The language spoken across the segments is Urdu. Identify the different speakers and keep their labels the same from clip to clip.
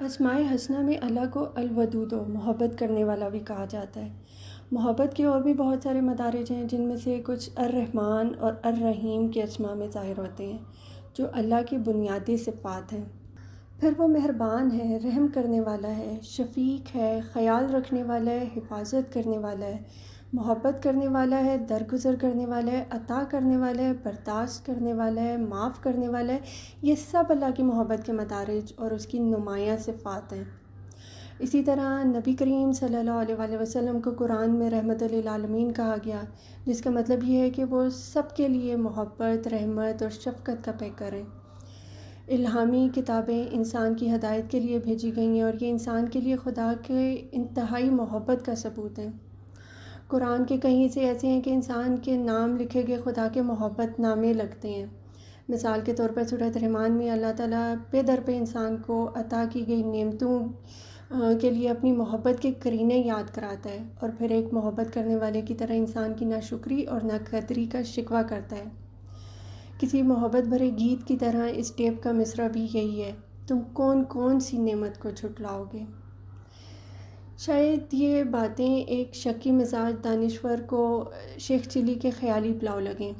Speaker 1: اسماء حسنہ میں اللہ کو الودود محبت کرنے والا بھی کہا جاتا ہے۔ محبت کے اور بھی بہت سارے مدارج ہیں، جن میں سے کچھ الرحمن اور الرحیم کے اسماء میں ظاہر ہوتے ہیں، جو اللہ کی بنیادی صفات ہیں۔ پھر وہ مہربان ہے، رحم کرنے والا ہے، شفیق ہے، خیال رکھنے والا ہے، حفاظت کرنے والا ہے، محبت کرنے والا ہے، درگزر کرنے والا ہے، عطا کرنے والا ہے، برداشت کرنے والا ہے، معاف کرنے والا ہے۔ یہ سب اللہ کی محبت کے مدارج اور اس کی نمایاں صفات ہیں۔ اسی طرح نبی کریم صلی اللہ علیہ وآلہ وسلم کو قرآن میں رحمت للعالمین کہا گیا، جس کا مطلب یہ ہے کہ وہ سب کے لیے محبت، رحمت اور شفقت کا پیکر ہیں۔ الہامی کتابیں انسان کی ہدایت کے لیے بھیجی گئی ہیں، اور یہ انسان کے لیے خدا کے انتہائی محبت کا ثبوت ہے۔ قرآن کے کئی حصے ایسے ہیں کہ انسان کے نام لکھے گئے خدا کے محبت نامے لگتے ہیں۔ مثال کے طور پر سورۃ الرحمن میں اللہ تعالیٰ پہ در پہ انسان کو عطا کی گئی نعمتوں کے لیے اپنی محبت کے قرینے یاد کراتا ہے، اور پھر ایک محبت کرنے والے کی طرح انسان کی ناشکری اور ناقدری کا شکوہ کرتا ہے۔ کسی محبت بھرے گیت کی طرح اس ٹیپ کا مصرع بھی یہی ہے: تم کون کون سی نعمت کو جھٹلاؤ گے۔ شاید یہ باتیں ایک شکی مزاج دانشور کو شیخ چلی کے خیالی پلاؤ لگیں،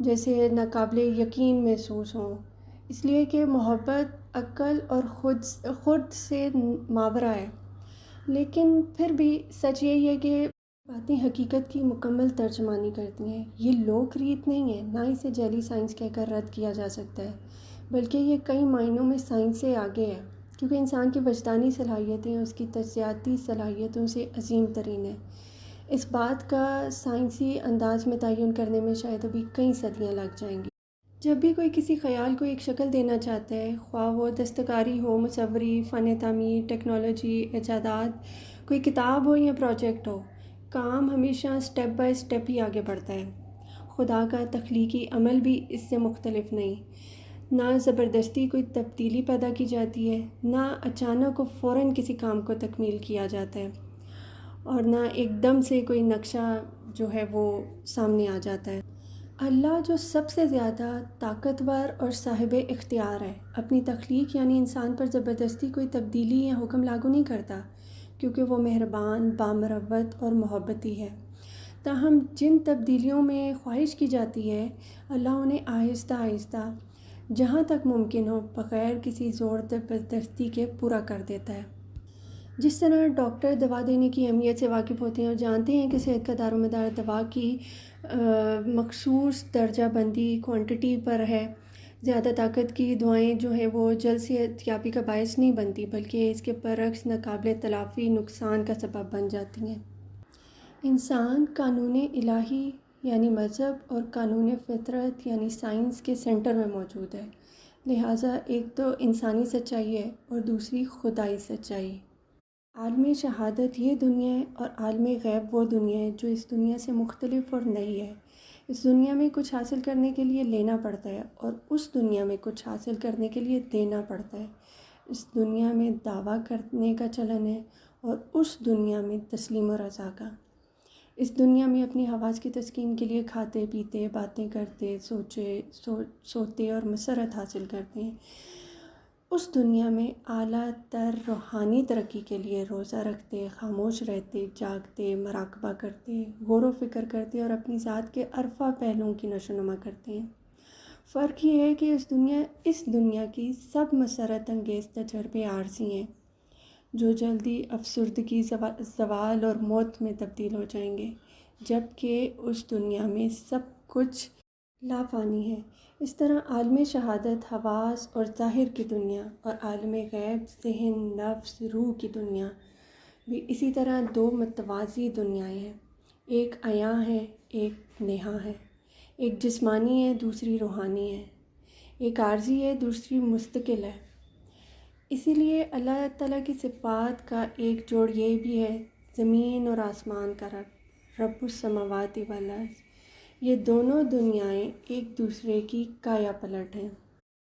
Speaker 1: جیسے ناقابل یقین محسوس ہوں، اس لیے کہ محبت عقل اور خود سے ماورا ہے۔ لیکن پھر بھی سچ یہی ہے کہ باتیں حقیقت کی مکمل ترجمانی کرتی ہیں۔ یہ لوک ریت نہیں ہے، نہ اسے جعلی سائنس کہہ کر رد کیا جا سکتا ہے، بلکہ یہ کئی معنوں میں سائنس سے آگے ہے، کیونکہ انسان کی وجدانی صلاحیتیں اس کی تجزیاتی صلاحیتوں سے عظیم ترین ہیں۔ اس بات کا سائنسی انداز میں تعین کرنے میں شاید ابھی کئی صدیاں لگ جائیں گی۔ جب بھی کوئی کسی خیال کو ایک شکل دینا چاہتا ہے، خواہ وہ دستکاری ہو، مصوری، فن تعمیر، ٹیکنالوجی، ایجادات، کوئی کتاب ہو یا پروجیکٹ ہو، کام ہمیشہ سٹیپ بائی سٹیپ ہی آگے بڑھتا ہے۔ خدا کا تخلیقی عمل بھی اس سے مختلف نہیں۔ نہ زبردستی کوئی تبدیلی پیدا کی جاتی ہے، نہ اچانک و فوراً کسی کام کو تکمیل کیا جاتا ہے، اور نہ ایک دم سے کوئی نقشہ جو ہے وہ سامنے آ جاتا ہے۔ اللہ جو سب سے زیادہ طاقتور اور صاحب اختیار ہے، اپنی تخلیق یعنی انسان پر زبردستی کوئی تبدیلی یا حکم لاگو نہیں کرتا، کیونکہ وہ مہربان، بامروت اور محبتی ہے۔ تاہم جن تبدیلیوں میں خواہش کی جاتی ہے، اللہ انہیں آہستہ آہستہ، جہاں تک ممکن ہو، بغیر کسی زور زبردستی کے پورا کر دیتا ہے۔ جس طرح ڈاکٹر دوا دینے کی اہمیت سے واقف ہوتے ہیں اور جانتے ہیں کہ صحت کا دار و مدار دوا کی مخصوص درجہ بندی، کوانٹٹی پر ہے۔ زیادہ طاقت کی دوائیں جو ہیں وہ جلد صحت یابی کا باعث نہیں بنتی، بلکہ اس کے برعکس ناقابل تلافی نقصان کا سبب بن جاتی ہیں۔ انسان قانون الہی یعنی مذہب اور قانون فطرت یعنی سائنس کے سینٹر میں موجود ہے، لہٰذا ایک تو انسانی سچائی ہے اور دوسری خدائی سچائی۔ عالم شہادت یہ دنیا ہے اور عالم غیب وہ دنیا ہے جو اس دنیا سے مختلف اور نئی ہے۔ اس دنیا میں کچھ حاصل کرنے کے لیے لینا پڑتا ہے، اور اس دنیا میں کچھ حاصل کرنے کے لیے دینا پڑتا ہے۔ اس دنیا میں دعویٰ کرنے کا چلن ہے اور اس دنیا میں تسلیم و رضا کا۔ اس دنیا میں اپنی حواس کی تسکین کے لیے کھاتے پیتے، باتیں کرتے، سوتے اور مسرت حاصل کرتے ہیں۔ اس دنیا میں اعلیٰ تر روحانی ترقی کے لیے روزہ رکھتے، خاموش رہتے، جاگتے، مراقبہ کرتے، غور و فکر کرتے اور اپنی ذات کے ارفع پہلوؤں کی نشو و نما کرتے ہیں۔ فرق یہ ہے کہ اس دنیا کی سب مسرت انگیز تجربے عارضی ہیں، جو جلدی افسردگی، زوال اور موت میں تبدیل ہو جائیں گے، جبکہ اس دنیا میں سب کچھ لافانی ہے۔ اس طرح عالم شہادت حواس اور ظاہر کی دنیا اور عالم غیب ذہن، نفس، روح کی دنیا بھی اسی طرح دو متوازی دنیایں ہیں، ایک عیاں ہے، ایک نیہا ہے، ایک جسمانی ہے، دوسری روحانی ہے، ایک عارضی ہے، دوسری مستقل ہے۔ اسی لیے اللہ تعالیٰ کی صفات کا ایک جوڑ یہ بھی ہے: زمین اور آسمان کا رب السماوات والارض۔ یہ دونوں دنیائیں ایک دوسرے کی کایا پلٹ ہیں۔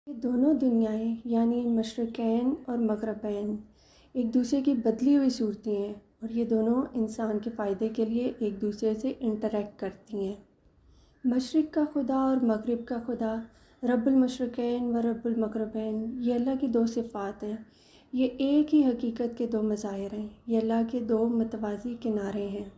Speaker 1: یہ دونوں دنیائیں یعنی مشرقین اور مغربین ایک دوسرے کی بدلی ہوئی صورتیں ہیں، اور یہ دونوں انسان کے فائدے کے لیے ایک دوسرے سے انٹریکٹ کرتی ہیں۔ مشرق کا خدا اور مغرب کا خدا، رب المشرقین و رب المغربین، یہ اللہ کی دو صفات ہیں۔ یہ ایک ہی حقیقت کے دو مظاہر ہیں، یہ اللہ کے دو متوازی کنارے ہیں۔